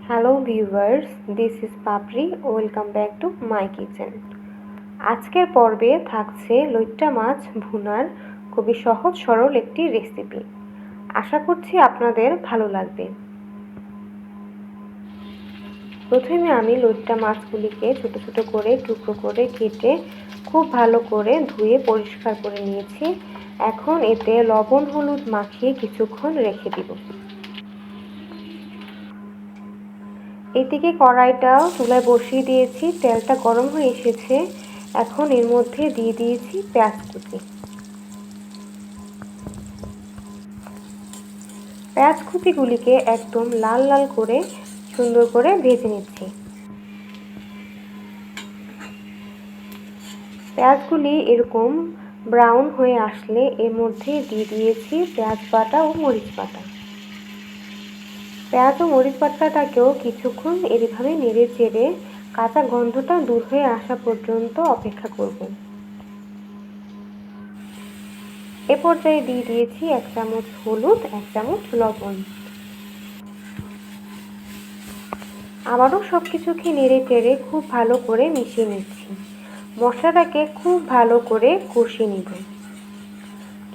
Hello viewers, this is Papri. Welcome back to my kitchen. আজকের পর্বে থাকছে লইট্টা মাছ ভুনার খুবই সহজ সরল একটি রেসিপি। আশা করছি আপনাদের ভালো লাগবে। প্রথমে আমি লইট্টা মাছগুলিকে ছোট ছোট করে টুকরো করে কেটে খুব ভালো করে ধুয়ে পরিষ্কার করে নিয়েছি। এখন এতে লবণ হলুদ মাখিয়ে কিছুক্ষণ রেখে দিব। এদিকে কড়াইটাও চুলায় বসিয়ে দিয়েছি, তেলটা গরম হয়ে এসেছে। এখন এর মধ্যে দিয়ে দিয়েছি পেঁয়াজ কুচি। পেঁয়াজ কুচিগুলিকে একদম লাল লাল করে সুন্দর করে ভেজে নিচ্ছি। পেঁয়াজগুলি এরকম ব্রাউন হয়ে আসলে এর মধ্যে দিয়ে দিয়েছি পেঁয়াজ বাটা ও মরিচ বাটা। পেঁয়াজ ও মরিচ বাটাটাকেও কিছুক্ষণ এইভাবে নেড়ে চেড়ে কাঁচা গন্ধটা দূর হয়ে আসা পর্যন্ত অপেক্ষা করব। এ পর্যায়ে দিয়ে দিয়েছি 1 চামচ হলুদ, 1 চামচ লবণ। আবারও সব কিছুকে নেড়ে চেড়ে খুব ভালো করে মিশিয়ে নিচ্ছি। মশলাটাকে খুব ভালো করে কষিয়ে নিব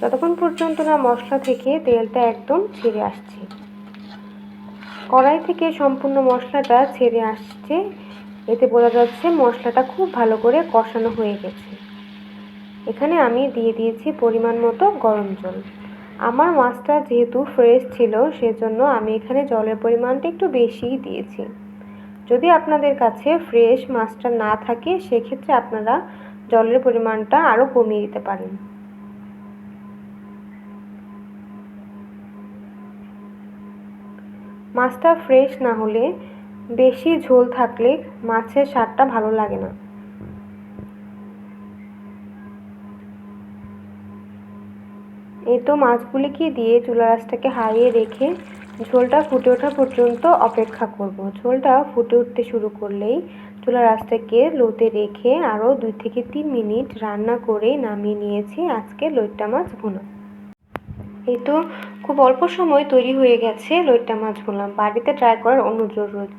যতক্ষণ পর্যন্ত না মশলা থেকে তেলটা একদম ছেড়ে আসছে। কড়াই থেকে সম্পূর্ণ মশলাটা ছেড়ে আসছে, এতে বোঝা যাচ্ছে মশলাটা খুব ভালো করে কষানো হয়ে গেছে। এখানে আমি দিয়ে দিয়েছি পরিমাণ মতো গরম জল। আমার মাছটা যেহেতু ফ্রেশ ছিল সেজন্য আমি এখানে জলের পরিমাণটা একটু বেশিই দিয়েছি। যদি আপনাদের কাছে ফ্রেশ মাছটা না থাকে সেক্ষেত্রে আপনারা জলের পরিমাণটা আরও কমিয়ে দিতে পারেন। মাছটা ফ্রেশ না হলে বেশি ঝোল থাকলে মাছের স্বাদটা ভালো লাগে না। এই তো মাছগুলিকে দিয়ে চুলার আঁচটাকে হাইয়ে রেখে ঝোলটা ফুটে ওঠা পর্যন্ত অপেক্ষা করব। ঝোলটা ফুটে উঠতে শুরু করলেই চুলার আঁচটাকে লোতে রেখে আরও 2 থেকে 3 মিনিট রান্না করে নামিয়ে নিয়েছি আজকে লইট্টা মাছ ভুনা। এই তো খুব অল্প সময় তৈরি হয়ে গেছে লইট্টা মাছ ভুনা। বাড়িতে ট্রাই করার অনুরোধ রইল।